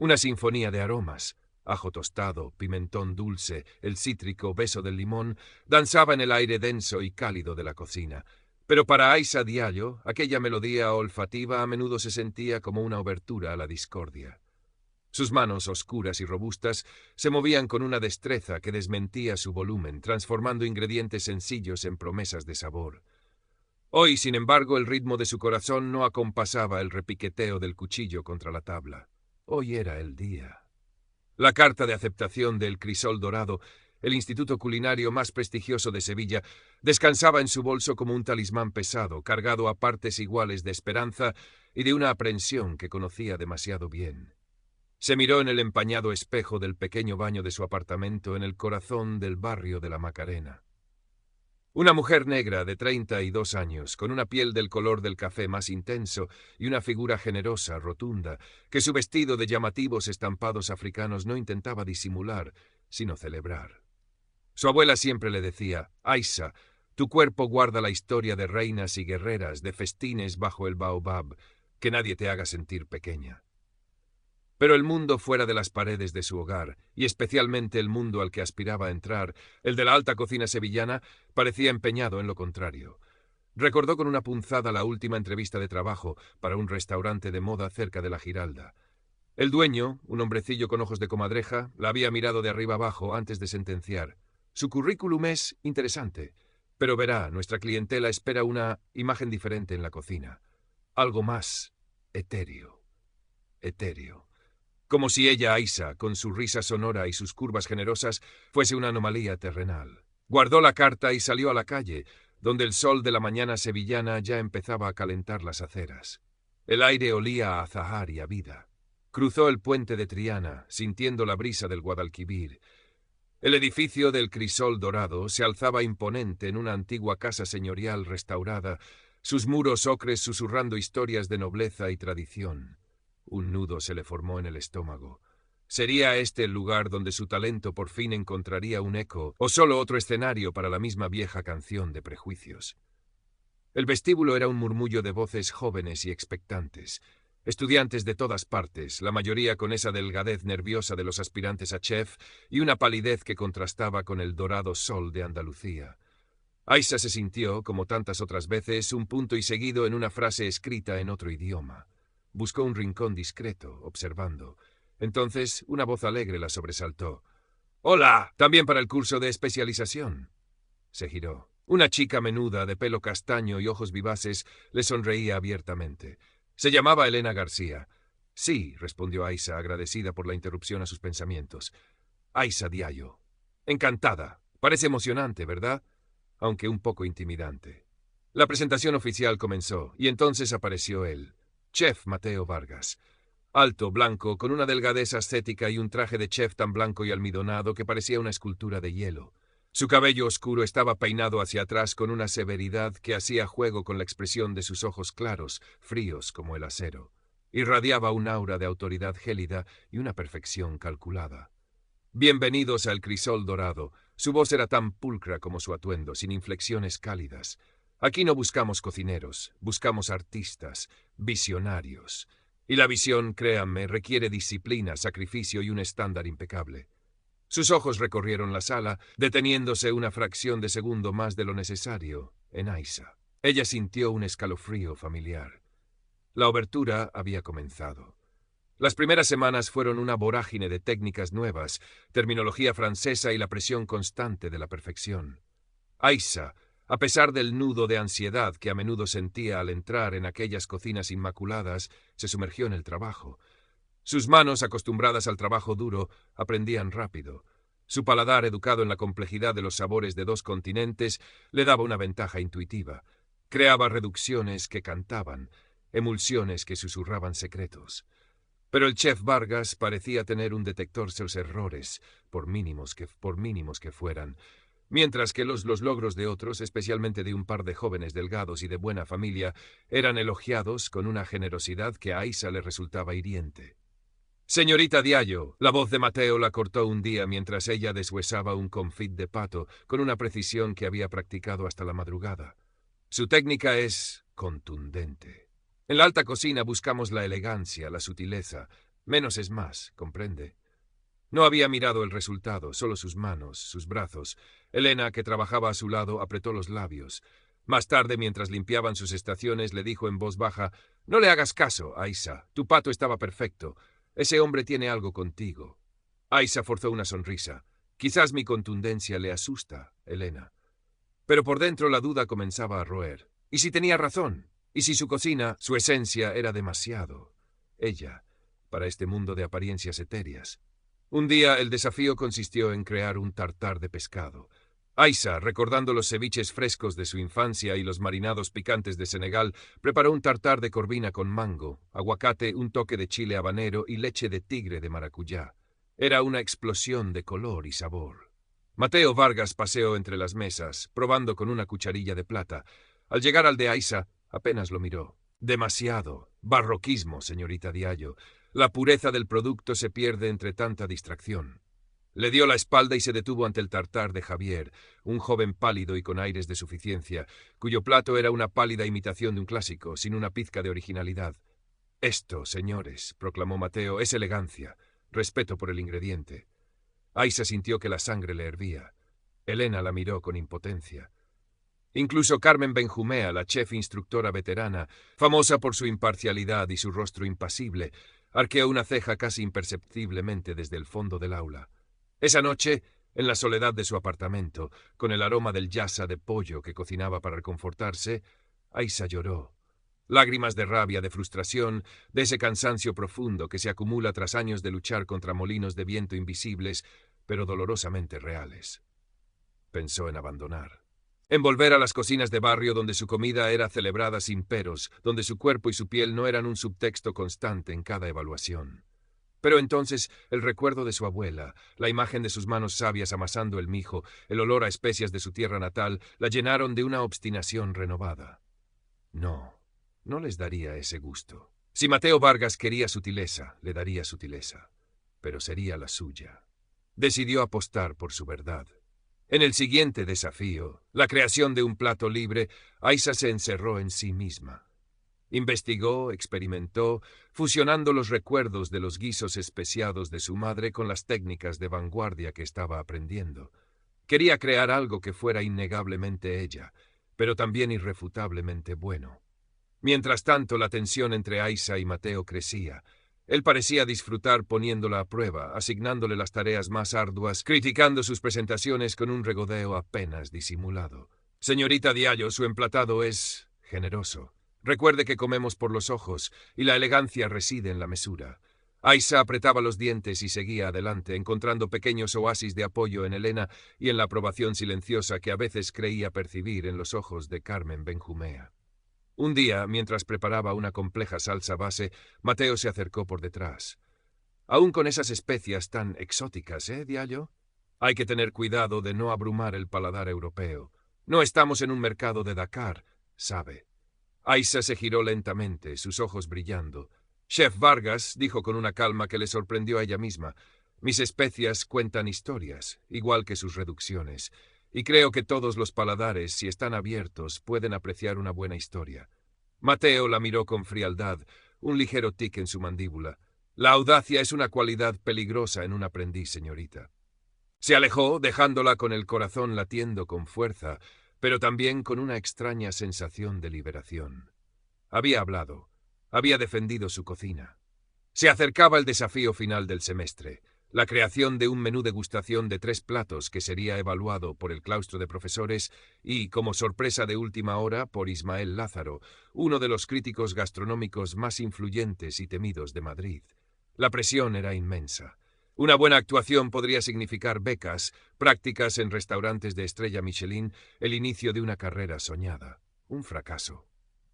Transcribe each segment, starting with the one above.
Una sinfonía de aromas. Ajo tostado, pimentón dulce, el cítrico beso del limón, danzaba en el aire denso y cálido de la cocina. Pero para Aissa Diallo, aquella melodía olfativa a menudo se sentía como una obertura a la discordia. Sus manos, oscuras y robustas, se movían con una destreza que desmentía su volumen, transformando ingredientes sencillos en promesas de sabor. Hoy, sin embargo, el ritmo de su corazón no acompasaba el repiqueteo del cuchillo contra la tabla. Hoy era el día. La carta de aceptación del Crisol Dorado, el instituto culinario más prestigioso de Sevilla, descansaba en su bolso como un talismán pesado, cargado a partes iguales de esperanza y de una aprensión que conocía demasiado bien. Se miró en el empañado espejo del pequeño baño de su apartamento en el corazón del barrio de la Macarena. Una mujer negra de 32 años, con una piel del color del café más intenso y una figura generosa, rotunda, que su vestido de llamativos estampados africanos no intentaba disimular, sino celebrar. Su abuela siempre le decía: Aissa, tu cuerpo guarda la historia de reinas y guerreras, de festines bajo el baobab, que nadie te haga sentir pequeña. Pero el mundo fuera de las paredes de su hogar, y especialmente el mundo al que aspiraba a entrar, el de la alta cocina sevillana, parecía empeñado en lo contrario. Recordó con una punzada la última entrevista de trabajo para un restaurante de moda cerca de la Giralda. El dueño, un hombrecillo con ojos de comadreja, la había mirado de arriba abajo antes de sentenciar. Su currículum es interesante, pero verá, nuestra clientela espera una imagen diferente en la cocina. Algo más etéreo. Etéreo. Como si ella, Aissa, con su risa sonora y sus curvas generosas, fuese una anomalía terrenal. Guardó la carta y salió a la calle, donde el sol de la mañana sevillana ya empezaba a calentar las aceras. El aire olía a azahar y a vida. Cruzó el puente de Triana, sintiendo la brisa del Guadalquivir. El edificio del Crisol Dorado se alzaba imponente en una antigua casa señorial restaurada, sus muros ocres susurrando historias de nobleza y tradición. Un nudo se le formó en el estómago. ¿Sería este el lugar donde su talento por fin encontraría un eco, o solo otro escenario para la misma vieja canción de prejuicios? El vestíbulo era un murmullo de voces jóvenes y expectantes. Estudiantes de todas partes, la mayoría con esa delgadez nerviosa de los aspirantes a chef y una palidez que contrastaba con el dorado sol de Andalucía. Aissa se sintió, como tantas otras veces, un punto y seguido en una frase escrita en otro idioma. Buscó un rincón discreto, observando. Entonces, una voz alegre la sobresaltó. «¡Hola! ¿También para el curso de especialización?» Se giró. Una chica menuda, de pelo castaño y ojos vivaces, le sonreía abiertamente. Se llamaba Elena García. «Sí», respondió Aissa, agradecida por la interrupción a sus pensamientos. «Aissa Diallo. Encantada. Parece emocionante, ¿verdad? Aunque un poco intimidante». La presentación oficial comenzó, y entonces apareció él. Chef Mateo Vargas. Alto, blanco, con una delgadez ascética y un traje de chef tan blanco y almidonado que parecía una escultura de hielo. Su cabello oscuro estaba peinado hacia atrás con una severidad que hacía juego con la expresión de sus ojos claros, fríos como el acero. Irradiaba un aura de autoridad gélida y una perfección calculada. «Bienvenidos al Crisol Dorado». Su voz era tan pulcra como su atuendo, sin inflexiones cálidas. «Aquí no buscamos cocineros, buscamos artistas, visionarios. Y la visión, créanme, requiere disciplina, sacrificio y un estándar impecable». Sus ojos recorrieron la sala, deteniéndose una fracción de segundo más de lo necesario en Aissa. Ella sintió un escalofrío familiar. La obertura había comenzado. Las primeras semanas fueron una vorágine de técnicas nuevas, terminología francesa y la presión constante de la perfección. Aissa, a pesar del nudo de ansiedad que a menudo sentía al entrar en aquellas cocinas inmaculadas, se sumergió en el trabajo. Sus manos, acostumbradas al trabajo duro, aprendían rápido. Su paladar, educado en la complejidad de los sabores de dos continentes, le daba una ventaja intuitiva. Creaba reducciones que cantaban, emulsiones que susurraban secretos. Pero el chef Vargas parecía tener un detector de los errores, por mínimos que fueran, mientras que los logros de otros, especialmente de un par de jóvenes delgados y de buena familia, eran elogiados con una generosidad que a Aissa le resultaba hiriente. «Señorita Diallo», la voz de Mateo la cortó un día mientras ella deshuesaba un confit de pato con una precisión que había practicado hasta la madrugada. Su técnica es contundente. En la alta cocina buscamos la elegancia, la sutileza. Menos es más, comprende. No había mirado el resultado, solo sus manos, sus brazos. Elena, que trabajaba a su lado, apretó los labios. Más tarde, mientras limpiaban sus estaciones, le dijo en voz baja: «No le hagas caso, Aisa. Tu pato estaba perfecto. Ese hombre tiene algo contigo». Aisa forzó una sonrisa. «Quizás mi contundencia le asusta, Elena». Pero por dentro la duda comenzaba a roer. ¿Y si tenía razón? ¿Y si su cocina, su esencia, era demasiado? Ella, para este mundo de apariencias etéreas. Un día el desafío consistió en crear un tartar de pescado. Aisa, recordando los ceviches frescos de su infancia y los marinados picantes de Senegal, preparó un tartar de corvina con mango, aguacate, un toque de chile habanero y leche de tigre de maracuyá. Era una explosión de color y sabor. Mateo Vargas paseó entre las mesas, probando con una cucharilla de plata. Al llegar al de Aisa, apenas lo miró. Demasiado. Barroquismo, señorita Diallo. La pureza del producto se pierde entre tanta distracción. Le dio la espalda y se detuvo ante el tartar de Javier, un joven pálido y con aires de suficiencia, cuyo plato era una pálida imitación de un clásico, sin una pizca de originalidad. «Esto, señores», proclamó Mateo, «es elegancia, respeto por el ingrediente». Aisa sintió que la sangre le hervía. Elena la miró con impotencia. Incluso Carmen Benjumea, la chef instructora veterana, famosa por su imparcialidad y su rostro impasible, arqueó una ceja casi imperceptiblemente desde el fondo del aula. Esa noche, en la soledad de su apartamento, con el aroma del yassa de pollo que cocinaba para reconfortarse, Aisa lloró. Lágrimas de rabia, de frustración, de ese cansancio profundo que se acumula tras años de luchar contra molinos de viento invisibles, pero dolorosamente reales. Pensó en abandonar. En volver a las cocinas de barrio donde su comida era celebrada sin peros, donde su cuerpo y su piel no eran un subtexto constante en cada evaluación. Pero entonces el recuerdo de su abuela, la imagen de sus manos sabias amasando el mijo, el olor a especias de su tierra natal, la llenaron de una obstinación renovada. No, no les daría ese gusto. Si Mateo Vargas quería sutileza, le daría sutileza, pero sería la suya. Decidió apostar por su verdad. En el siguiente desafío, la creación de un plato libre, Aisa se encerró en sí misma. Investigó, experimentó, fusionando los recuerdos de los guisos especiados de su madre con las técnicas de vanguardia que estaba aprendiendo. Quería crear algo que fuera innegablemente ella, pero también irrefutablemente bueno. Mientras tanto, la tensión entre Aisa y Mateo crecía. Él parecía disfrutar poniéndola a prueba, asignándole las tareas más arduas, criticando sus presentaciones con un regodeo apenas disimulado. «Señorita Diallo, su emplatado es generoso. Recuerde que comemos por los ojos, y la elegancia reside en la mesura». Aisa apretaba los dientes y seguía adelante, encontrando pequeños oasis de apoyo en Elena y en la aprobación silenciosa que a veces creía percibir en los ojos de Carmen Benjumea. Un día, mientras preparaba una compleja salsa base, Mateo se acercó por detrás. «Aún con esas especias tan exóticas, Diallo? Hay que tener cuidado de no abrumar el paladar europeo. No estamos en un mercado de Dakar, sabe». Aisa se giró lentamente, sus ojos brillando. «Chef Vargas», dijo con una calma que le sorprendió a ella misma, «mis especias cuentan historias, igual que sus reducciones. Y creo que todos los paladares, si están abiertos, pueden apreciar una buena historia». Mateo la miró con frialdad, un ligero tic en su mandíbula. «La audacia es una cualidad peligrosa en un aprendiz, señorita». Se alejó, dejándola con el corazón latiendo con fuerza, pero también con una extraña sensación de liberación. Había hablado, había defendido su cocina. Se acercaba el desafío final del semestre, la creación de un menú degustación de 3 platos que sería evaluado por el claustro de profesores y, como sorpresa de última hora, por Ismael Lázaro, uno de los críticos gastronómicos más influyentes y temidos de Madrid. La presión era inmensa. Una buena actuación podría significar becas, prácticas en restaurantes de estrella Michelin, el inicio de una carrera soñada. Un fracaso.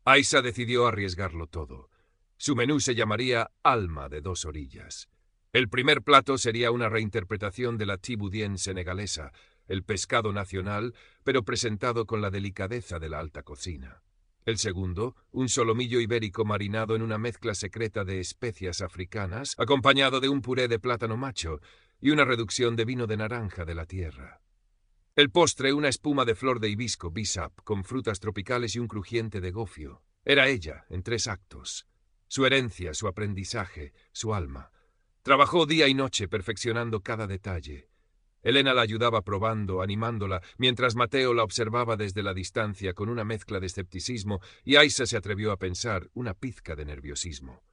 Aisa decidió arriesgarlo todo. Su menú se llamaría Alma de 2 orillas. El primer plato sería una reinterpretación de la thiboudienne senegalesa, el pescado nacional, pero presentado con la delicadeza de la alta cocina. El segundo, un solomillo ibérico marinado en una mezcla secreta de especias africanas, acompañado de un puré de plátano macho y una reducción de vino de naranja de la tierra. El postre, una espuma de flor de hibisco, bisap, con frutas tropicales y un crujiente de gofio. Era ella, en 3 actos. Su herencia, su aprendizaje, su alma. Trabajó día y noche perfeccionando cada detalle. Elena la ayudaba probando, animándola, mientras Mateo la observaba desde la distancia con una mezcla de escepticismo y Aisa se atrevió a pensar una pizca de nerviosismo.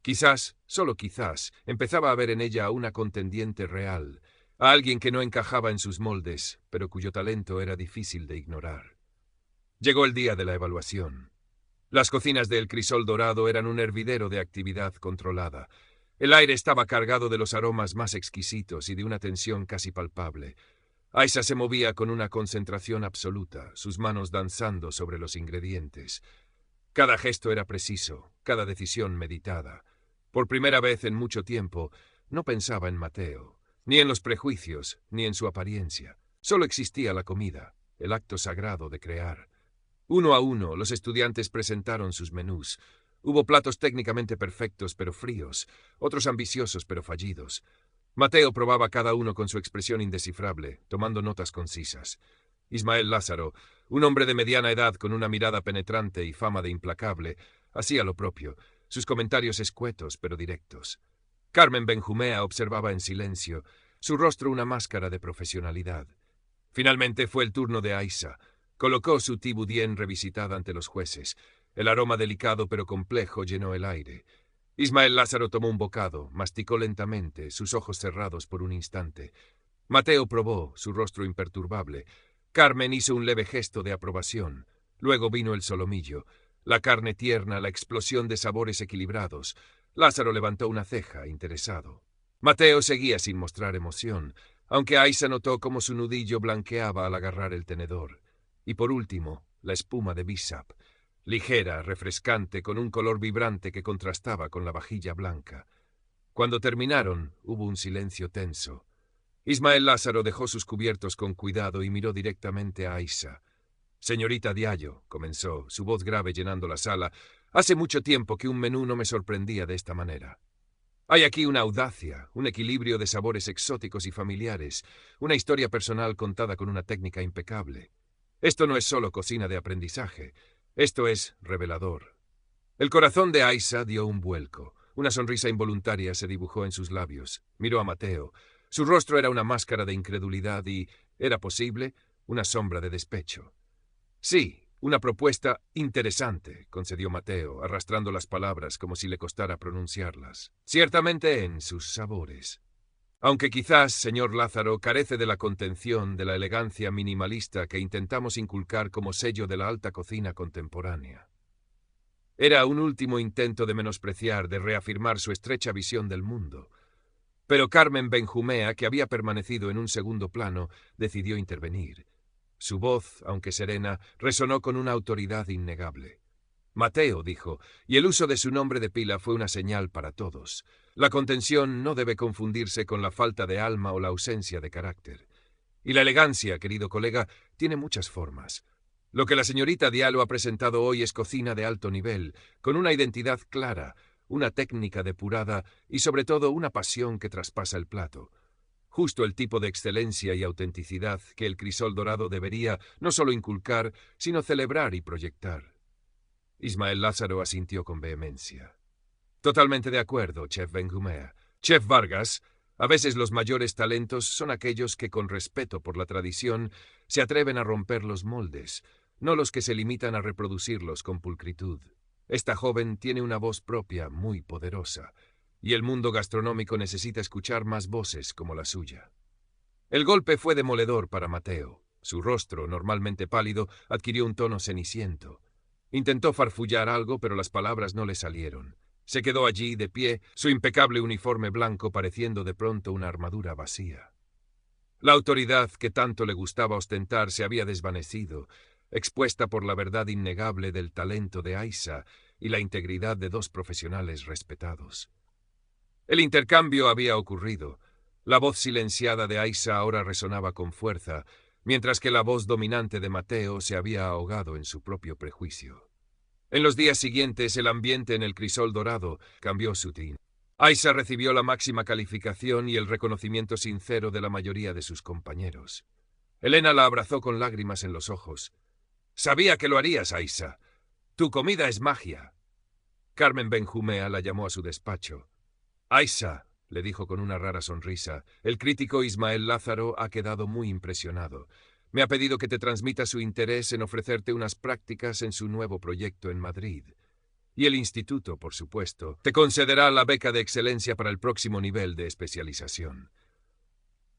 Quizás, solo quizás, empezaba a ver en ella a una contendiente real, a alguien que no encajaba en sus moldes, pero cuyo talento era difícil de ignorar. Llegó el día de la evaluación. Las cocinas de El Crisol Dorado eran un hervidero de actividad controlada. El aire estaba cargado de los aromas más exquisitos y de una tensión casi palpable. Aisa se movía con una concentración absoluta, sus manos danzando sobre los ingredientes. Cada gesto era preciso, cada decisión meditada. Por primera vez en mucho tiempo, no pensaba en Mateo, ni en los prejuicios, ni en su apariencia. Solo existía la comida, el acto sagrado de crear. Uno a uno, los estudiantes presentaron sus menús. Hubo platos técnicamente perfectos pero fríos, otros ambiciosos pero fallidos. Mateo probaba cada uno con su expresión indescifrable, tomando notas concisas. Ismael Lázaro, un hombre de mediana edad con una mirada penetrante y fama de implacable, hacía lo propio, sus comentarios escuetos pero directos. Carmen Benjumea observaba en silencio, su rostro una máscara de profesionalidad. Finalmente fue el turno de Aisa. Colocó su tibudien revisitada ante los jueces. El aroma delicado pero complejo llenó el aire. Ismael Lázaro tomó un bocado, masticó lentamente, sus ojos cerrados por un instante. Mateo probó, su rostro imperturbable. Carmen hizo un leve gesto de aprobación. Luego vino el solomillo. La carne tierna, la explosión de sabores equilibrados. Lázaro levantó una ceja, interesado. Mateo seguía sin mostrar emoción, aunque Aisa notó cómo su nudillo blanqueaba al agarrar el tenedor. Y por último, la espuma de Bissap, ligera, refrescante, con un color vibrante que contrastaba con la vajilla blanca. Cuando terminaron, hubo un silencio tenso. Ismael Lázaro dejó sus cubiertos con cuidado y miró directamente a Aisa. «Señorita Diallo», comenzó, su voz grave llenando la sala, «hace mucho tiempo que un menú no me sorprendía de esta manera. Hay aquí una audacia, un equilibrio de sabores exóticos y familiares, una historia personal contada con una técnica impecable. Esto no es solo cocina de aprendizaje, esto es revelador». El corazón de Aisa dio un vuelco. Una sonrisa involuntaria se dibujó en sus labios. Miró a Mateo. Su rostro era una máscara de incredulidad y, ¿era posible?, una sombra de despecho. «Sí, una propuesta interesante», concedió Mateo, arrastrando las palabras como si le costara pronunciarlas. «Ciertamente en sus sabores. Aunque quizás, señor Lázaro, carece de la contención, de la elegancia minimalista que intentamos inculcar como sello de la alta cocina contemporánea». Era un último intento de menospreciar, de reafirmar su estrecha visión del mundo. Pero Carmen Benjumea, que había permanecido en un segundo plano, decidió intervenir. Su voz, aunque serena, resonó con una autoridad innegable. «Mateo», dijo, y el uso de su nombre de pila fue una señal para todos. La contención no debe confundirse con la falta de alma o la ausencia de carácter. Y la elegancia, querido colega, tiene muchas formas. Lo que la señorita Diallo ha presentado hoy es cocina de alto nivel, con una identidad clara, una técnica depurada y sobre todo una pasión que traspasa el plato. Justo el tipo de excelencia y autenticidad que El Crisol Dorado debería no solo inculcar, sino celebrar y proyectar. Ismael Lázaro asintió con vehemencia. «Totalmente de acuerdo, chef Benjumea. Chef Vargas, a veces los mayores talentos son aquellos que, con respeto por la tradición, se atreven a romper los moldes, no los que se limitan a reproducirlos con pulcritud. Esta joven tiene una voz propia muy poderosa, y el mundo gastronómico necesita escuchar más voces como la suya». El golpe fue demoledor para Mateo. Su rostro, normalmente pálido, adquirió un tono ceniciento. Intentó farfullar algo, pero las palabras no le salieron. Se quedó allí, de pie, su impecable uniforme blanco pareciendo de pronto una armadura vacía. La autoridad que tanto le gustaba ostentar se había desvanecido, expuesta por la verdad innegable del talento de Aisa y la integridad de dos profesionales respetados. El intercambio había ocurrido. La voz silenciada de Aisa ahora resonaba con fuerza, mientras que la voz dominante de Mateo se había ahogado en su propio prejuicio. En los días siguientes, el ambiente en El Crisol Dorado cambió su tinte. Aisa recibió la máxima calificación y el reconocimiento sincero de la mayoría de sus compañeros. Elena la abrazó con lágrimas en los ojos. «Sabía que lo harías, Aisa. Tu comida es magia». Carmen Benjumea la llamó a su despacho. «Aisa», le dijo con una rara sonrisa. El crítico Ismael Lázaro ha quedado muy impresionado. Me ha pedido que te transmita su interés en ofrecerte unas prácticas en su nuevo proyecto en Madrid. Y el instituto, por supuesto, te concederá la beca de excelencia para el próximo nivel de especialización.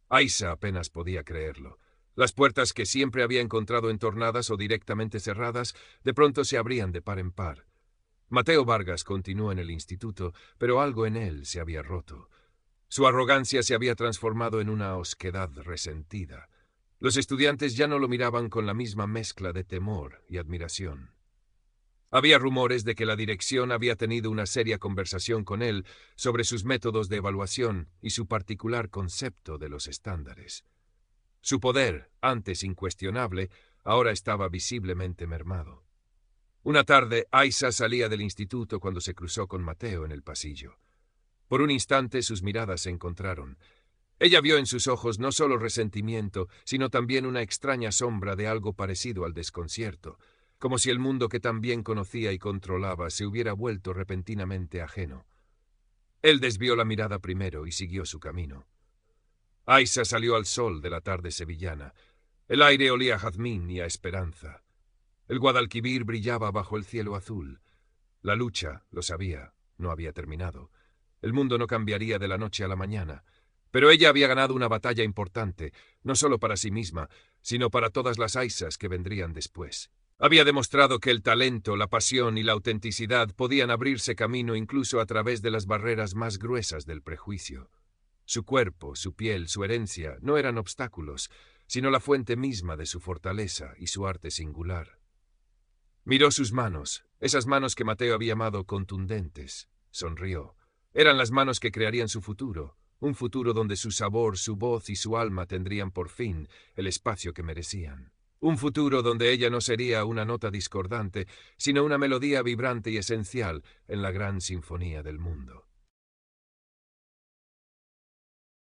Aisha apenas podía creerlo. Las puertas que siempre había encontrado entornadas o directamente cerradas, de pronto se abrían de par en par. Mateo Vargas continuó en el instituto, pero algo en él se había roto. Su arrogancia se había transformado en una osquedad resentida. Los estudiantes ya no lo miraban con la misma mezcla de temor y admiración. Había rumores de que la dirección había tenido una seria conversación con él sobre sus métodos de evaluación y su particular concepto de los estándares. Su poder, antes incuestionable, ahora estaba visiblemente mermado. Una tarde, Aisha salía del instituto cuando se cruzó con Mateo en el pasillo. Por un instante sus miradas se encontraron. Ella vio en sus ojos no solo resentimiento, sino también una extraña sombra de algo parecido al desconcierto, como si el mundo que tan bien conocía y controlaba se hubiera vuelto repentinamente ajeno. Él desvió la mirada primero y siguió su camino. Aisha salió al sol de la tarde sevillana. El aire olía a jazmín y a esperanza. El Guadalquivir brillaba bajo el cielo azul. La lucha, lo sabía, no había terminado. El mundo no cambiaría de la noche a la mañana. Pero ella había ganado una batalla importante, no solo para sí misma, sino para todas las Aishas que vendrían después. Había demostrado que el talento, la pasión y la autenticidad podían abrirse camino incluso a través de las barreras más gruesas del prejuicio. Su cuerpo, su piel, su herencia no eran obstáculos, sino la fuente misma de su fortaleza y su arte singular. Miró sus manos, esas manos que Mateo había llamado contundentes. Sonrió. Eran las manos que crearían su futuro, un futuro donde su sabor, su voz y su alma tendrían por fin el espacio que merecían. Un futuro donde ella no sería una nota discordante, sino una melodía vibrante y esencial en la gran sinfonía del mundo.